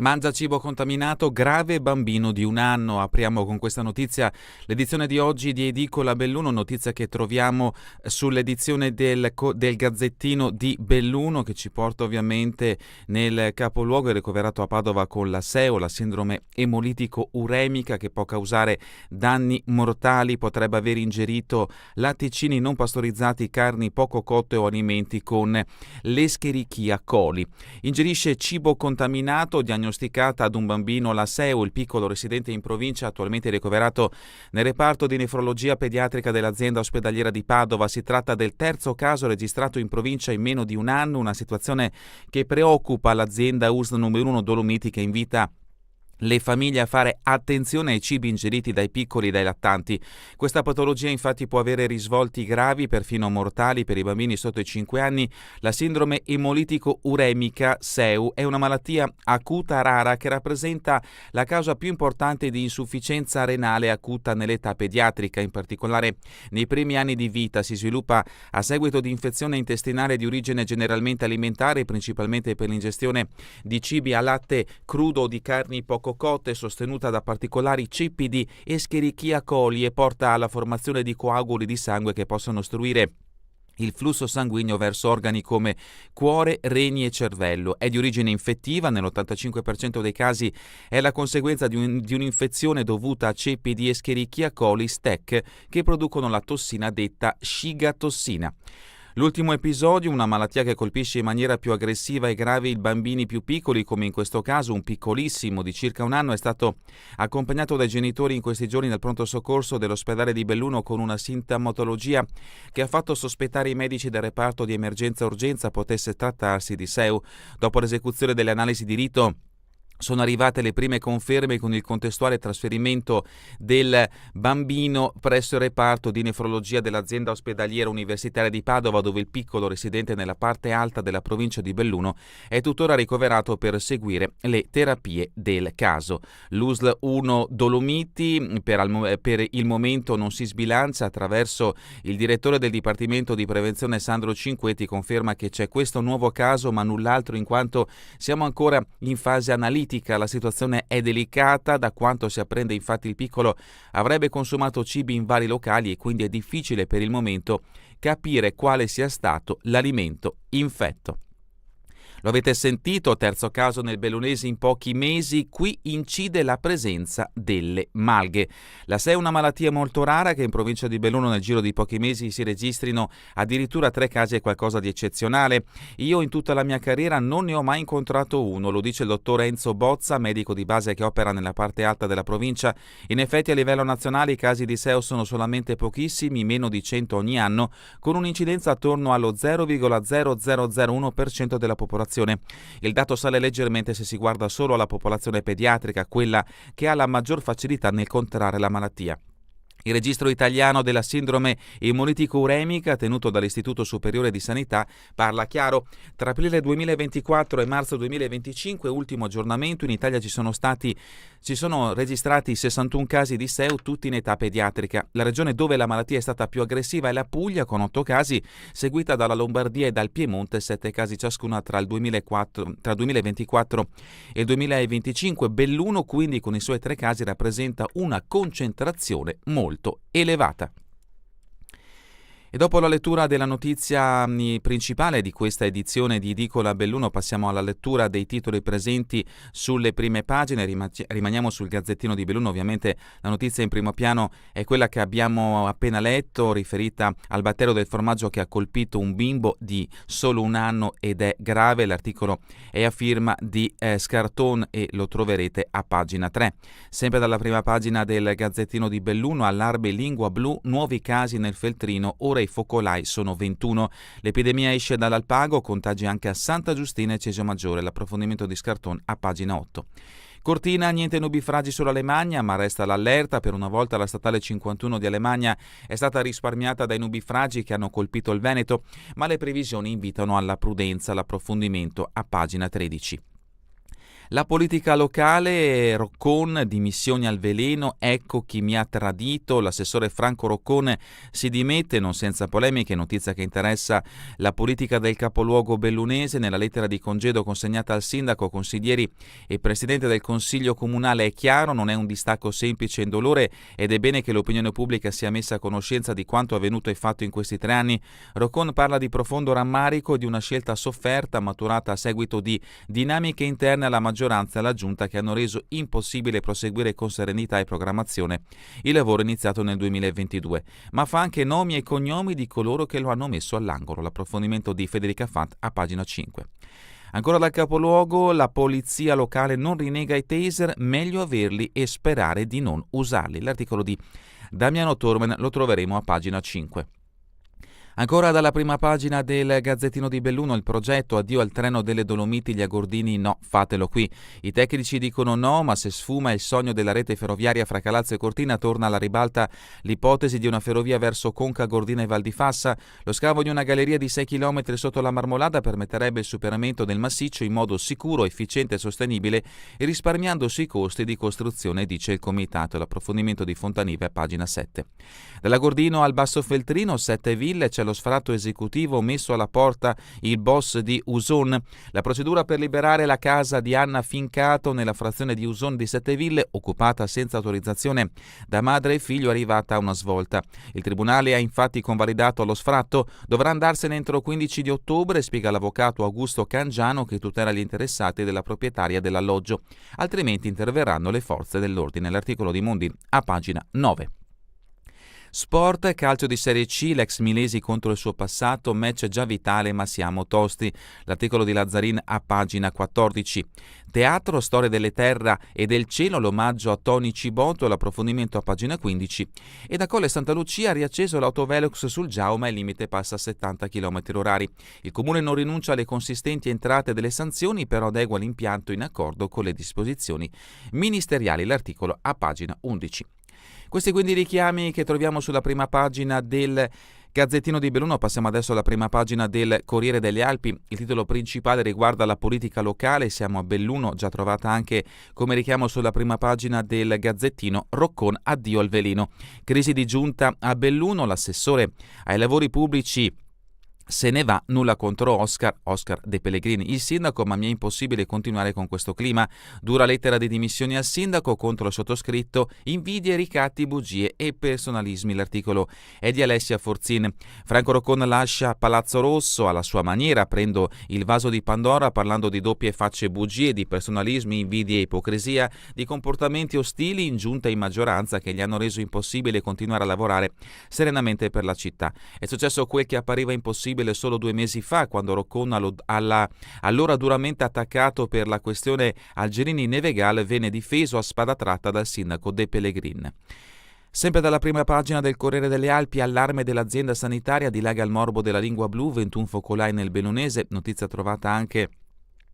Mangia cibo contaminato, grave bambino di 1 anno. Apriamo con questa notizia l'edizione di oggi di Edicola Belluno, notizia che troviamo sull'edizione del Gazzettino di Belluno, che ci porta ovviamente nel capoluogo. È ricoverato a Padova con la SEO, la sindrome emolitico-uremica, che può causare danni mortali. Potrebbe aver ingerito latticini non pastorizzati, carni poco cotte o alimenti con l'Escherichia coli. Ingerisce cibo contaminato, diagnosticata ad un bambino la SEU, il piccolo residente in provincia, attualmente ricoverato nel reparto di nefrologia pediatrica dell'azienda ospedaliera di Padova. Si tratta del terzo caso registrato in provincia in meno di 1 anno, una situazione che preoccupa l'azienda USL numero 1 Dolomiti, che invita le famiglie a fare attenzione ai cibi ingeriti dai piccoli e dai lattanti. Questa patologia infatti può avere risvolti gravi, perfino mortali, per i bambini sotto i 5 anni. La sindrome emolitico-uremica SEU è una malattia acuta rara che rappresenta la causa più importante di insufficienza renale acuta nell'età pediatrica. In particolare nei primi anni di vita si sviluppa a seguito di infezione intestinale di origine generalmente alimentare, principalmente per l'ingestione di cibi a latte crudo o di carni poco cotte, sostenuta da particolari ceppi di Escherichia coli, e porta alla formazione di coaguli di sangue che possono ostruire il flusso sanguigno verso organi come cuore, reni e cervello. È di origine infettiva, nell'85% dei casi è la conseguenza di un'infezione dovuta a ceppi di Escherichia coli STEC che producono la tossina detta shigatossina. L'ultimo episodio, una malattia che colpisce in maniera più aggressiva e grave i bambini più piccoli, come in questo caso un piccolissimo di circa 1 anno, è stato accompagnato dai genitori in questi giorni dal pronto soccorso dell'ospedale di Belluno con una sintomatologia che ha fatto sospettare i medici del reparto di emergenza-urgenza potesse trattarsi di SEU. Dopo l'esecuzione delle analisi di rito, sono arrivate le prime conferme con il contestuale trasferimento del bambino presso il reparto di nefrologia dell'azienda ospedaliera universitaria di Padova, dove il piccolo, residente nella parte alta della provincia di Belluno, è tuttora ricoverato per seguire le terapie del caso. L'USL 1 Dolomiti per il momento non si sbilancia. Attraverso il direttore del Dipartimento di Prevenzione Sandro Cinquetti conferma che c'è questo nuovo caso ma null'altro, in quanto siamo ancora in fase analitica. La situazione è delicata. Da quanto si apprende, infatti, il piccolo avrebbe consumato cibi in vari locali e quindi è difficile per il momento capire quale sia stato l'alimento infetto. Lo avete sentito, terzo caso nel bellunese in pochi mesi. Qui incide la presenza delle malghe. La SEU è una malattia molto rara che in provincia di Belluno nel giro di pochi mesi si registrino addirittura 3 casi, è qualcosa di eccezionale. Io in tutta la mia carriera non ne ho mai incontrato uno, lo dice il dottor Enzo Bozza, medico di base che opera nella parte alta della provincia. In effetti a livello nazionale i casi di SEU sono solamente pochissimi, meno di 100 ogni anno, con un'incidenza attorno allo 0,0001% della popolazione. Il dato sale leggermente se si guarda solo alla popolazione pediatrica, quella che ha la maggior facilità nel contrarre la malattia. Il registro italiano della sindrome emolitico-uremica, tenuto dall'Istituto Superiore di Sanità, parla chiaro. Tra aprile 2024 e marzo 2025, ultimo aggiornamento, in Italia ci sono registrati 61 casi di SEU, tutti in età pediatrica. La regione dove la malattia è stata più aggressiva è la Puglia, con 8 casi, seguita dalla Lombardia e dal Piemonte, 7 casi ciascuna tra il 2024 e il 2025. Belluno, quindi, con i suoi 3 casi, rappresenta una concentrazione molto elevata. E dopo la lettura della notizia principale di questa edizione di Edicola Belluno, passiamo alla lettura dei titoli presenti sulle prime pagine. Rimaniamo sul Gazzettino di Belluno. Ovviamente la notizia in primo piano è quella che abbiamo appena letto, riferita al batterio del formaggio che ha colpito un bimbo di solo 1 anno ed è grave. L'articolo è a firma di Scarton e lo troverete a pagina 3. Sempre dalla prima pagina del Gazzettino di Belluno, allarme lingua blu, nuovi casi nel Feltrino, ora i focolai sono 21. L'epidemia esce dall'Alpago, contagi anche a Santa Giustina e Cesio Maggiore. L'approfondimento di Scarton a pagina 8. Cortina, niente nubifragi sull'Alemagna, ma resta l'allerta. Per una volta la statale 51 di Alemagna è stata risparmiata dai nubifragi che hanno colpito il Veneto, ma le previsioni invitano alla prudenza. L'approfondimento a pagina 13. La politica locale, Roccon, dimissioni al veleno, ecco chi mi ha tradito, l'assessore Franco Roccon si dimette non senza polemiche, notizia che interessa la politica del capoluogo bellunese. Nella lettera di congedo consegnata al sindaco, consiglieri e presidente del consiglio comunale è chiaro, non è un distacco semplice e indolore ed è bene che l'opinione pubblica sia messa a conoscenza di quanto avvenuto e fatto in questi 3 anni. Roccon parla di profondo rammarico e di una scelta sofferta maturata a seguito di dinamiche interne alla maggioranza e alla giunta che hanno reso impossibile proseguire con serenità e programmazione il lavoro iniziato nel 2022, ma fa anche nomi e cognomi di coloro che lo hanno messo all'angolo. L'approfondimento di Federica Fant a pagina 5. Ancora dal capoluogo, la polizia locale non rinnega i taser, meglio averli e sperare di non usarli. L'articolo di Damiano Tormen lo troveremo a pagina 5. Ancora dalla prima pagina del Gazzettino di Belluno, il progetto addio al treno delle Dolomiti, gli Agordini no, fatelo qui. I tecnici dicono no, ma se sfuma il sogno della rete ferroviaria fra Calazzo e Cortina, torna alla ribalta l'ipotesi di una ferrovia verso Conca, Gordina e Val di Fassa. Lo scavo di una galleria di 6 km sotto la Marmolada permetterebbe il superamento del massiccio in modo sicuro, efficiente e sostenibile e risparmiando sui costi di costruzione, dice il comitato. L'approfondimento di Fontanive a pagina 7. Dalla Gordino al Basso Feltrino, 7 ville, c'è lo sfratto esecutivo messo alla porta il boss di Uson. La procedura per liberare la casa di Anna Fincato nella frazione di Uson di 7 ville, occupata senza autorizzazione da madre e figlio, è arrivata a una svolta. Il tribunale ha infatti convalidato lo sfratto, dovrà andarsene entro 15 di ottobre, spiega l'avvocato Augusto Cangiano che tutela gli interessati della proprietaria dell'alloggio, altrimenti interverranno le forze dell'ordine. L'articolo di Mondi a pagina 9. Sport, calcio di Serie C, l'ex Milesi contro il suo passato, match già vitale ma siamo tosti. L'articolo di Lazzarin a pagina 14. Teatro, storia delle terra e del cielo, l'omaggio a Tony Cibotto, l'approfondimento a pagina 15. E da Colle Santa Lucia ha riacceso l'autovelox sul Giauma, il limite passa a 70 km/h. Il comune non rinuncia alle consistenti entrate delle sanzioni, però adegua l'impianto in accordo con le disposizioni ministeriali. L'articolo a pagina 11. Questi quindi richiami che troviamo sulla prima pagina del Gazzettino di Belluno. Passiamo adesso alla prima pagina del Corriere delle Alpi. Il titolo principale riguarda la politica locale. Siamo a Belluno, già trovata anche come richiamo sulla prima pagina del Gazzettino. Roccon, addio al veleno. Crisi di giunta a Belluno, l'assessore ai lavori pubblici se ne va, nulla contro Oscar De Pellegrini, il sindaco, ma mi è impossibile continuare con questo clima. Dura lettera di dimissioni al sindaco contro il sottoscritto, invidie, ricatti, bugie e personalismi. L'articolo è di Alessia Forzin. Franco Roccon lascia Palazzo Rosso alla sua maniera, prendo il vaso di Pandora parlando di doppie facce, bugie, di personalismi, invidie e ipocrisia, di comportamenti ostili in giunta e in maggioranza che gli hanno reso impossibile continuare a lavorare serenamente per la città. È successo quel che appariva impossibile solo 2 mesi fa, quando Roccon, allora duramente attaccato per la questione Algerini-Nevegal, venne difeso a spada tratta dal sindaco De Pellegrin. Sempre dalla prima pagina del Corriere delle Alpi, allarme dell'azienda sanitaria, dilaga il morbo della lingua blu, 21 focolai nel bellunese, notizia trovata anche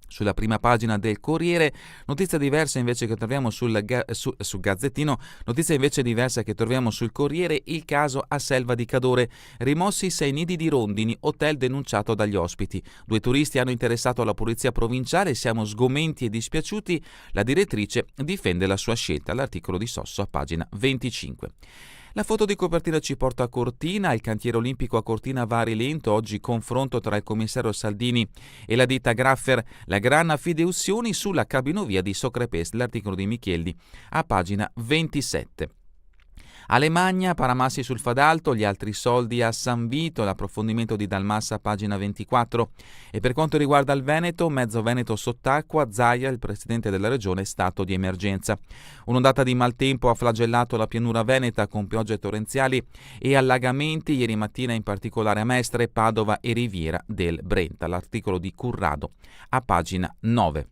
sulla prima pagina del Corriere. Notizia diversa invece che troviamo sul Gazzettino, notizia invece diversa che troviamo sul Corriere, il caso a Selva di Cadore, rimossi 6 nidi di rondini, hotel denunciato dagli ospiti, 2 turisti hanno interessato la polizia provinciale, siamo sgomenti e dispiaciuti, la direttrice difende la sua scelta. L'articolo di Sosso a pagina 25. La foto di copertina ci porta a Cortina, il cantiere olimpico a Cortina va a rilento, oggi confronto tra il commissario Saldini e la ditta Graffer, la gran fideuzioni sulla cabinovia di Socrepes. L'articolo di Michieldi a pagina 27. Alemagna, Paramassi sul Fadalto, gli altri soldi a San Vito, l'approfondimento di Dalmassa, pagina 24. E per quanto riguarda il Veneto, mezzo Veneto sott'acqua, Zaia, il presidente della regione, stato di emergenza. Un'ondata di maltempo ha flagellato la pianura veneta con piogge torrenziali e allagamenti, ieri mattina in particolare a Mestre, Padova e Riviera del Brenta. L'articolo di Currado a pagina 9.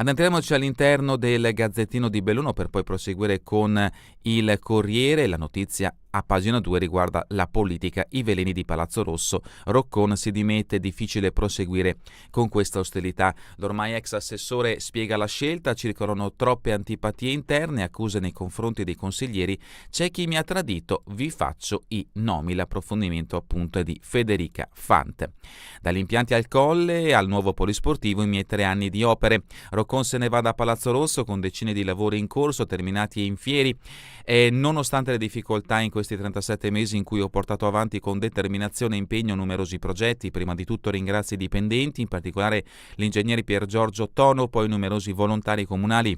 Addentriamoci all'interno del Gazzettino di Belluno per poi proseguire con il Corriere. La notizia a pagina 2 riguarda la politica, i veleni di Palazzo Rosso. Roccon si dimette, difficile proseguire con questa ostilità. L'ormai ex assessore spiega la scelta, circolano troppe antipatie interne, accuse nei confronti dei consiglieri. C'è chi mi ha tradito, vi faccio i nomi. L'approfondimento appunto è di Federica Fante. Dagli impianti al Colle al nuovo polisportivo, i miei 3 anni di opere. Roccon se ne va da Palazzo Rosso con decine di lavori in corso, terminati e in fieri, e nonostante le difficoltà in questi 37 mesi in cui ho portato avanti con determinazione e impegno numerosi progetti, prima di tutto ringrazio i dipendenti, in particolare l'ingegnere Pier Giorgio Tono, poi numerosi volontari comunali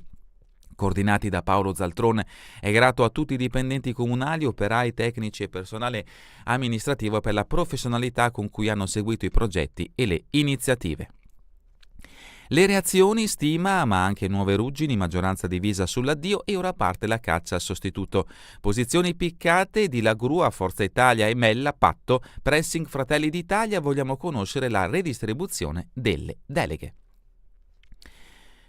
coordinati da Paolo Zaltrone. È grato a tutti i dipendenti comunali, operai, tecnici e personale amministrativo per la professionalità con cui hanno seguito i progetti e le iniziative. Le reazioni, stima, ma anche nuove ruggini, maggioranza divisa sull'addio e ora parte la caccia al sostituto. Posizioni piccate di La Gru a Forza Italia e Mella, patto, pressing Fratelli d'Italia, vogliamo conoscere la redistribuzione delle deleghe.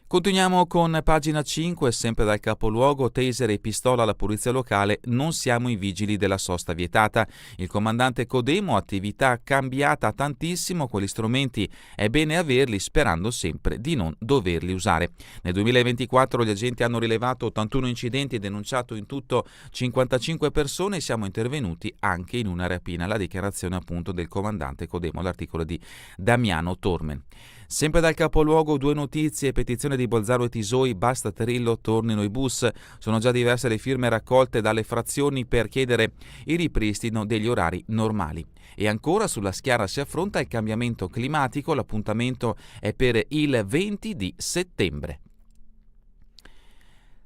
Continuiamo con pagina 5, sempre dal capoluogo, taser e pistola alla polizia locale, non siamo i vigili della sosta vietata. Il comandante Codemo, attività cambiata tantissimo, quegli strumenti è bene averli sperando sempre di non doverli usare. Nel 2024 gli agenti hanno rilevato 81 incidenti e denunciato in tutto 55 persone, siamo intervenuti anche in una rapina. La dichiarazione appunto del comandante Codemo, l'articolo di Damiano Tormen. Sempre dal capoluogo 2 notizie, petizione di Bolzano e Tisoi, basta Trillo, tornino i bus. Sono già diverse le firme raccolte dalle frazioni per chiedere il ripristino degli orari normali. E ancora sulla Schiara si affronta il cambiamento climatico, l'appuntamento è per il 20 di settembre.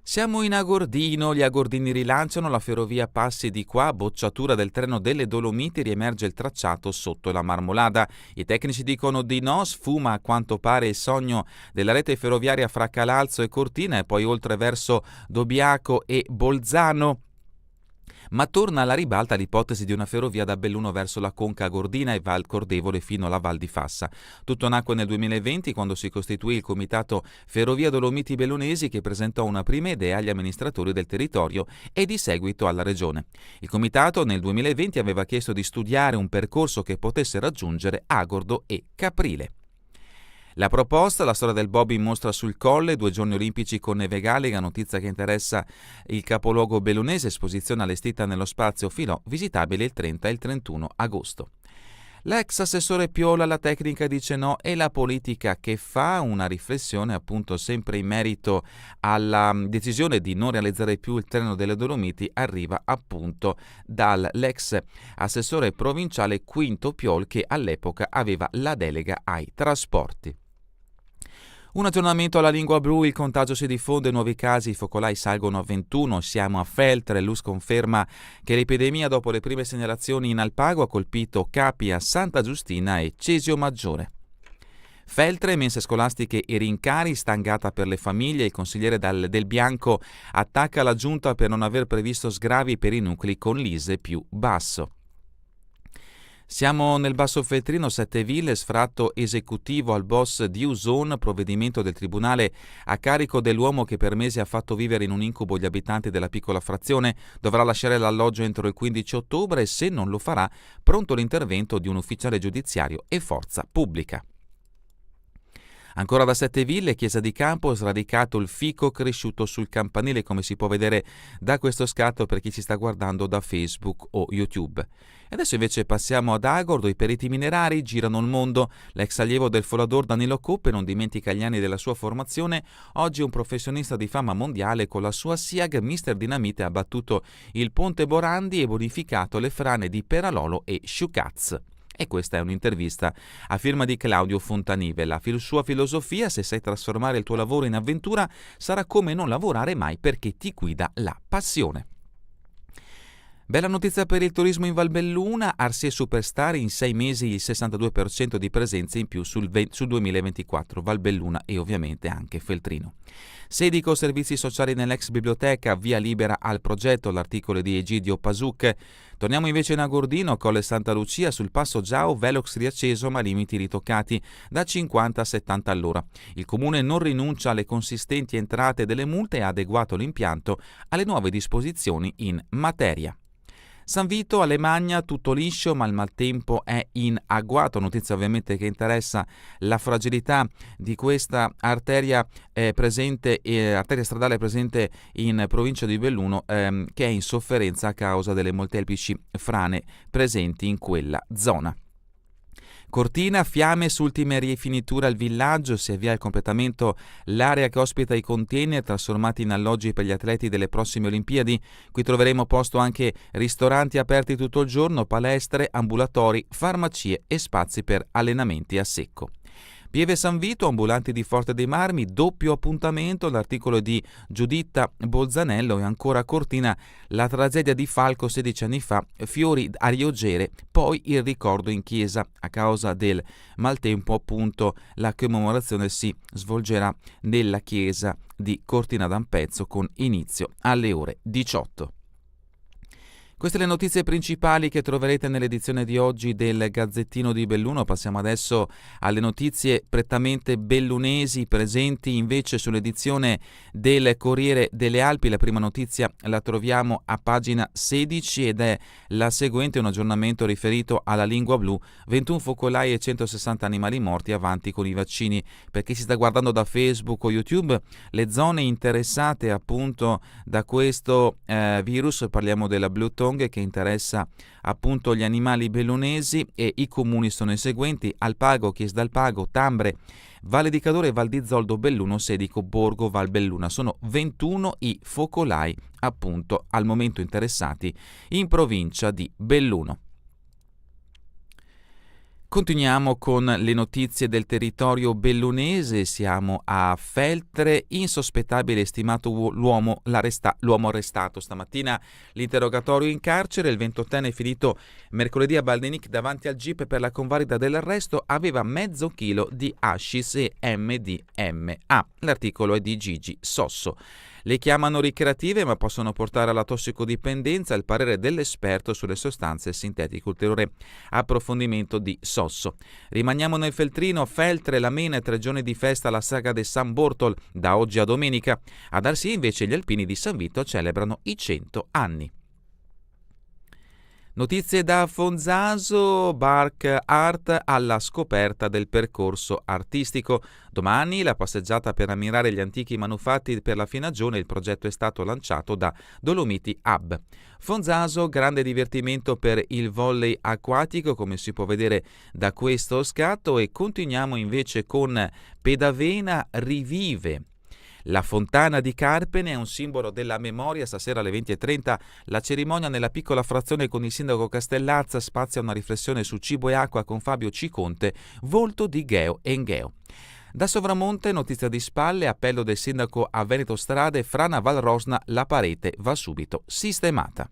Siamo in Agordino, gli agordini rilanciano, la ferrovia passi di qua, bocciatura del treno delle Dolomiti, riemerge il tracciato sotto la Marmolada. I tecnici dicono di no, sfuma a quanto pare il sogno della rete ferroviaria fra Calalzo e Cortina e poi oltre verso Dobbiaco e Bolzano. Ma torna alla ribalta l'ipotesi di una ferrovia da Belluno verso la Conca Agordina e Val Cordevole fino alla Val di Fassa. Tutto nacque nel 2020 quando si costituì il comitato Ferrovia Dolomiti Bellunesi che presentò una prima idea agli amministratori del territorio e di seguito alla regione. Il comitato nel 2020 aveva chiesto di studiare un percorso che potesse raggiungere Agordo e Caprile. La proposta, la storia del bob in mostra sul Colle, 2 giorni olimpici con neve gallega, notizia che interessa il capoluogo bellunese, esposizione allestita nello spazio Filò, visitabile il 30 e il 31 agosto. L'ex assessore Piola, la tecnica dice no e la politica che fa, una riflessione appunto sempre in merito alla decisione di non realizzare più il treno delle Dolomiti arriva appunto dall'ex assessore provinciale Quinto Piol che all'epoca aveva la delega ai trasporti. Un aggiornamento alla lingua blu, il contagio si diffonde, nuovi casi, i focolai salgono a 21, siamo a Feltre, l'US conferma che l'epidemia dopo le prime segnalazioni in Alpago ha colpito Capia, Santa Giustina e Cesio Maggiore. Feltre, mense scolastiche e rincari, stangata per le famiglie, il consigliere Del Bianco attacca la giunta per non aver previsto sgravi per i nuclei con l'ISEE più basso. Siamo nel Basso Feltrino, 7 ville, sfratto esecutivo al boss di Uson, provvedimento del tribunale a carico dell'uomo che per mesi ha fatto vivere in un incubo gli abitanti della piccola frazione, dovrà lasciare l'alloggio entro il 15 ottobre e se non lo farà, pronto l'intervento di un ufficiale giudiziario e forza pubblica. Ancora da 7 ville, Chiesa di Campo, sradicato il fico cresciuto sul campanile, come si può vedere da questo scatto per chi ci sta guardando da Facebook o YouTube. E adesso invece passiamo ad Agordo, i periti minerari girano il mondo, l'ex allievo del folador Danilo Coppe non dimentica gli anni della sua formazione, oggi è un professionista di fama mondiale con la sua SIAG, Mr. Dinamite ha battuto il Ponte Borandi e bonificato le frane di Peralolo e Sciucaz. E questa è un'intervista a firma di Claudio Fontanive. La sua filosofia, se sai trasformare il tuo lavoro in avventura, sarà come non lavorare mai perché ti guida la passione. Bella notizia per il turismo in Valbelluna, Arsie Superstar in 6 mesi il 62% di presenze in più sul 2024, Valbelluna e ovviamente anche Feltrino. Sedico servizi sociali nell'ex biblioteca, via libera al progetto, l'articolo di Egidio Pasuc. Torniamo invece in Agordino, Colle Santa Lucia, sul passo Giao, velox riacceso ma limiti ritoccati da 50 a 70 all'ora. Il comune non rinuncia alle consistenti entrate delle multe e ha adeguato l'impianto alle nuove disposizioni in materia. San Vito, Alemagna, tutto liscio ma il maltempo è in agguato, notizia ovviamente che interessa la fragilità di questa arteria arteria stradale presente in provincia di Belluno che è in sofferenza a causa delle molteplici frane presenti in quella zona. Cortina, fiamme su ultime rifiniture al villaggio, si avvia il completamento l'area che ospita i container trasformati in alloggi per gli atleti delle prossime Olimpiadi. Qui troveremo posto anche ristoranti aperti tutto il giorno, palestre, ambulatori, farmacie e spazi per allenamenti a secco. Pieve San Vito, ambulanti di Forte dei Marmi, doppio appuntamento, l'articolo di Giuditta Bolzanello. E ancora Cortina, la tragedia di Falco 16 anni fa, fiori a Riogere, poi il ricordo in chiesa. A causa del maltempo appunto la commemorazione si svolgerà nella chiesa di Cortina d'Ampezzo con inizio alle ore 18. Queste le notizie principali che troverete nell'edizione di oggi del Gazzettino di Belluno. Passiamo adesso alle notizie prettamente bellunesi presenti invece sull'edizione del Corriere delle Alpi. La prima notizia la troviamo a pagina 16 ed è la seguente, un aggiornamento riferito alla lingua blu, 21 focolai e 160 animali morti, avanti con i vaccini. Per chi si sta guardando da Facebook o YouTube, le zone interessate appunto da questo virus, parliamo della Blue Tongue che interessa appunto gli animali bellunesi, e i comuni sono i seguenti: Alpago, Chies d'Alpago, Tambre, Valle di Cadore, Val di Zoldo, Belluno, Sedico, Borgo, Valbelluna. Sono 21 i focolai appunto al momento interessati in provincia di Belluno. Continuiamo con le notizie del territorio bellunese. Siamo a Feltre, insospettabile stimato l'uomo arrestato. Stamattina l'interrogatorio in carcere, il 28enne finito mercoledì a Baldenic davanti al GIP per la convalida dell'arresto, aveva mezzo chilo di hashish e MDMA. L'articolo è di Gigi Sosso. Le chiamano ricreative ma possono portare alla tossicodipendenza, il parere dell'esperto sulle sostanze sintetiche. Ulteriore approfondimento di Sosso. Rimaniamo nel Feltrino, Feltre, la Mena, 3 giorni di festa alla saga de San Bortol, da oggi a domenica. Ad Arsie invece gli alpini di San Vito celebrano i 100 anni. Notizie da Fonzaso, Bark Art alla scoperta del percorso artistico. Domani la passeggiata per ammirare gli antichi manufatti per la Finagione. Il progetto è stato lanciato da Dolomiti Hub. Fonzaso, grande divertimento per il volley acquatico, come si può vedere da questo scatto. E continuiamo invece con Pedavena rivive. La fontana di Carpene è un simbolo della memoria. Stasera alle 20:30 la cerimonia nella piccola frazione con il sindaco Castellazza spazia una riflessione su cibo e acqua con Fabio Ciconte, volto di Gheo Engheo. Da Sovramonte, notizia di spalle, appello del sindaco a Veneto Strade, Frana Valrosna, la parete va subito sistemata.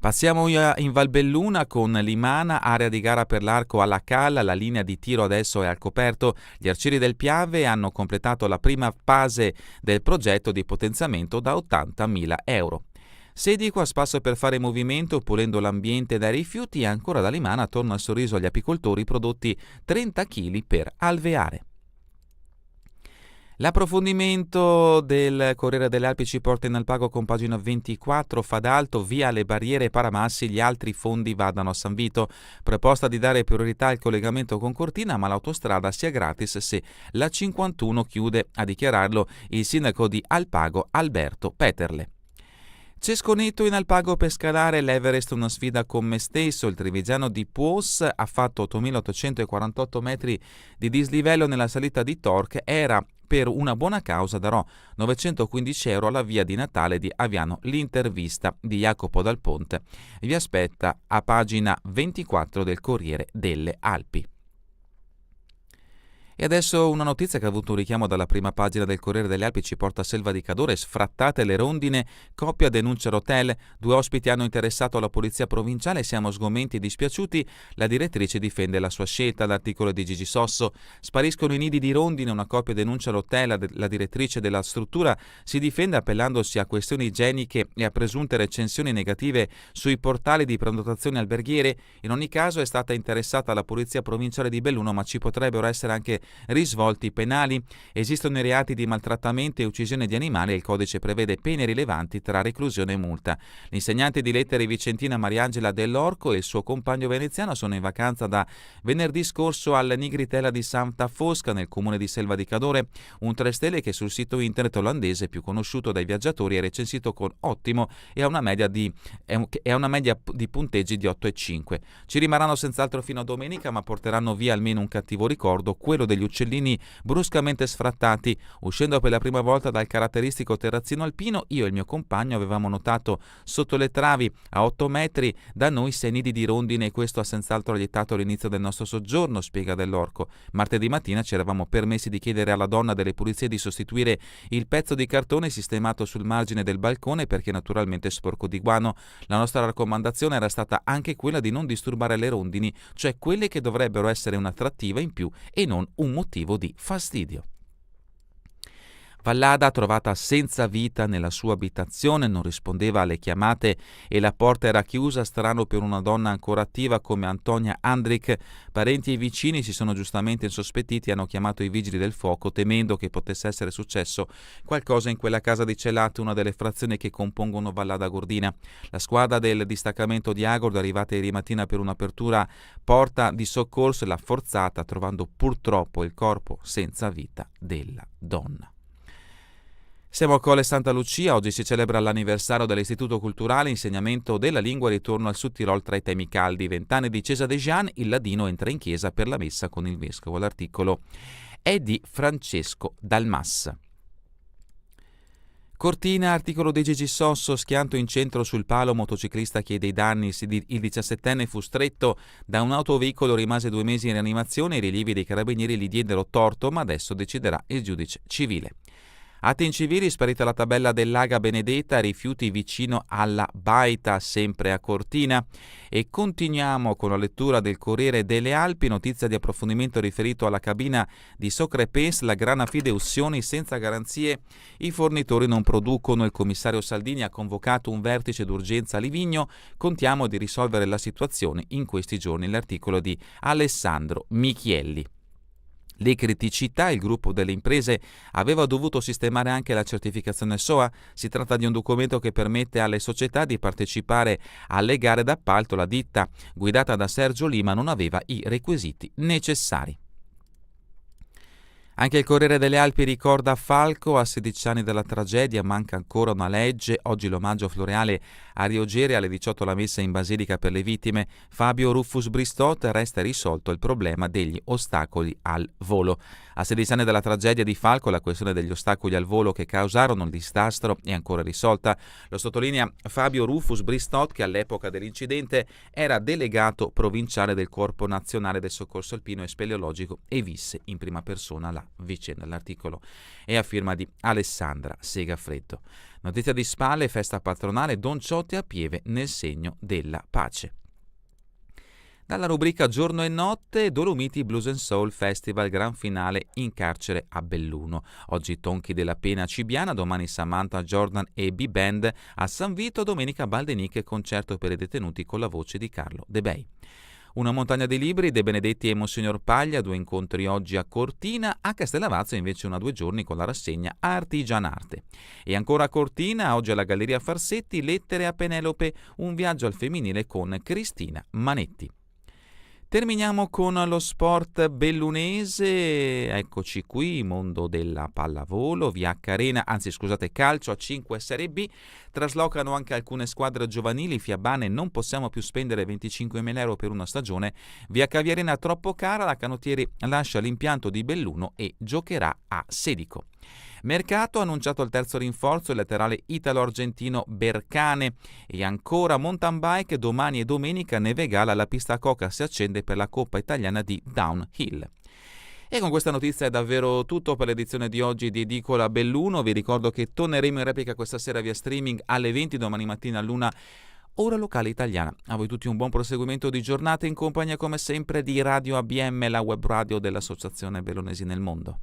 Passiamo in Valbelluna con Limana, area di gara per l'arco alla calla, la linea di tiro adesso è al coperto. Gli arcieri del Piave hanno completato la prima fase del progetto di potenziamento da 80.000 euro. Sedico a spasso per fare movimento, pulendo l'ambiente dai rifiuti, e ancora da Limana torna il sorriso agli apicoltori, prodotti 30 kg per alveare. L'approfondimento del Corriere delle Alpi ci porta in Alpago con pagina 24, Fadalto, via le barriere Paramassi, gli altri fondi vadano a San Vito. Proposta di dare priorità al collegamento con Cortina, ma l'autostrada sia gratis se la 51 chiude, a dichiararlo il sindaco di Alpago Alberto Peterle. Cesconeto in Alpago per scalare l'Everest, una sfida con me stesso. Il trevigiano di Puos ha fatto 8.848 metri di dislivello nella salita di Torque. Era per una buona causa, darò 915 euro alla via di Natale di Aviano. L'intervista di Jacopo Dal Ponte vi aspetta a pagina 24 del Corriere delle Alpi. E adesso una notizia che ha avuto un richiamo dalla prima pagina del Corriere delle Alpi ci porta a Selva di Cadore, sfrattate le rondine, coppia denuncia l'hotel, 2 ospiti hanno interessato la polizia provinciale, siamo sgomenti e dispiaciuti, la direttrice difende la sua scelta, l'articolo di Gigi Sosso, spariscono i nidi di rondine, una coppia denuncia l'hotel, la direttrice della struttura si difende appellandosi a questioni igieniche e a presunte recensioni negative sui portali di prenotazione alberghiere, in ogni caso è stata interessata la polizia provinciale di Belluno ma ci potrebbero essere anche risvolti penali. Esistono i reati di maltrattamento e uccisione di animali e il codice prevede pene rilevanti tra reclusione e multa. L'insegnante di lettere vicentina Mariangela Dell'Orco e il suo compagno veneziano sono in vacanza da venerdì scorso al Nigritella di Santa Fosca nel comune di Selva di Cadore, un 3 stelle che sul sito internet olandese più conosciuto dai viaggiatori è recensito con ottimo e ha una media di punteggi di 8,5. Ci rimarranno senz'altro fino a domenica ma porteranno via almeno un cattivo ricordo, quello degli uccellini bruscamente sfrattati. Uscendo per la prima volta dal caratteristico terrazzino alpino, io e il mio compagno avevamo notato sotto le travi a 8 metri da noi 6 nidi di rondine e questo ha senz'altro lietato l'inizio del nostro soggiorno, spiega Dell'Orco. Martedì mattina ci eravamo permessi di chiedere alla donna delle pulizie di sostituire il pezzo di cartone sistemato sul margine del balcone perché naturalmente sporco di guano. La nostra raccomandazione era stata anche quella di non disturbare le rondini, cioè quelle che dovrebbero essere un'attrattiva in più e non un motivo di fastidio. Vallada trovata senza vita nella sua abitazione, non rispondeva alle chiamate e la porta era chiusa, strano per una donna ancora attiva come Antonia Andrick. Parenti e vicini si sono giustamente insospettiti e hanno chiamato i vigili del fuoco temendo che potesse essere successo qualcosa in quella casa di Celato, una delle frazioni che compongono Vallada Gordina. La squadra del distaccamento di Agordo, arrivata ieri mattina per un'apertura porta di soccorso, l'ha forzata trovando purtroppo il corpo senza vita della donna. Siamo a Colle Santa Lucia, oggi si celebra l'anniversario dell'Istituto Culturale Insegnamento della Lingua e ritorno al Sud Tirol tra i temi caldi. 20 anni di Cesa De Jean, il ladino entra in chiesa per la messa con il vescovo. L'articolo è di Francesco Dalmassa. Cortina, articolo di Gigi Sosso, schianto in centro sul palo, motociclista chiede i danni, il 17enne fu stretto da un autoveicolo, rimase 2 mesi in rianimazione, i rilievi dei carabinieri gli diedero torto ma adesso deciderà il giudice civile. Atti incivili, sparita la tabella dell'Aga Benedetta, rifiuti vicino alla Baita, sempre a Cortina. E continuiamo con la lettura del Corriere delle Alpi, notizia di approfondimento riferito alla cabina di Socrepes, la grana fideussioni senza garanzie, i fornitori non producono, il commissario Saldini ha convocato un vertice d'urgenza a Livigno, contiamo di risolvere la situazione in questi giorni, l'articolo di Alessandro Michielli. Le criticità, il gruppo delle imprese aveva dovuto sistemare anche la certificazione SOA. Si tratta di un documento che permette alle società di partecipare alle gare d'appalto. La ditta, guidata da Sergio Lima, non aveva i requisiti necessari. Anche il Corriere delle Alpi ricorda Falco a 16 anni dalla tragedia, manca ancora una legge, oggi l'omaggio floreale a Riogere, alle 18 la messa in basilica per le vittime, Fabio Rufus Bristot, resta risolto il problema degli ostacoli al volo. A 16 anni dalla tragedia di Falco la questione degli ostacoli al volo che causarono il disastro è ancora risolta, lo sottolinea Fabio Rufus Bristot che all'epoca dell'incidente era delegato provinciale del Corpo Nazionale del Soccorso Alpino e Speleologico e visse in prima persona la vicenda. L'articolo è a firma di Alessandra Segafreddo. Notizia di Spalle, festa patronale, Don Ciotti a Pieve nel segno della pace. Dalla rubrica Giorno e Notte, Dolomiti Blues and Soul Festival, gran finale in carcere a Belluno. Oggi Tonchi della Pena Cibiana, domani Samantha Jordan e B-Band a San Vito, domenica Baldeniche, concerto per i detenuti con la voce di Carlo De Bei. Una montagna di libri, De Benedetti e Monsignor Paglia, 2 incontri oggi a Cortina, a Castellavazzo invece 1-2 giorni con la rassegna Artigianarte. E ancora a Cortina, oggi alla Galleria Farsetti, Lettere a Penelope, un viaggio al femminile con Cristina Manetti. Terminiamo con lo sport bellunese, eccoci qui, mondo della pallavolo, calcio a 5 Serie B, traslocano anche alcune squadre giovanili, Fiabane non possiamo più spendere 25.000 euro per una stagione, via Caviarena troppo cara, la Canottieri lascia l'impianto di Belluno e giocherà a Sedico. Mercato ha annunciato il terzo rinforzo, il laterale italo-argentino Bercane. E ancora mountain bike, domani e domenica Neve Gala, la pista a Coca si accende per la Coppa Italiana di Downhill. E con questa notizia è davvero tutto per l'edizione di oggi di Edicola Belluno. Vi ricordo che torneremo in replica questa sera via streaming alle 20, domani mattina all'1, ora locale italiana. A voi tutti un buon proseguimento di giornata in compagnia come sempre di Radio ABM, la web radio dell'Associazione Bellunesi nel Mondo.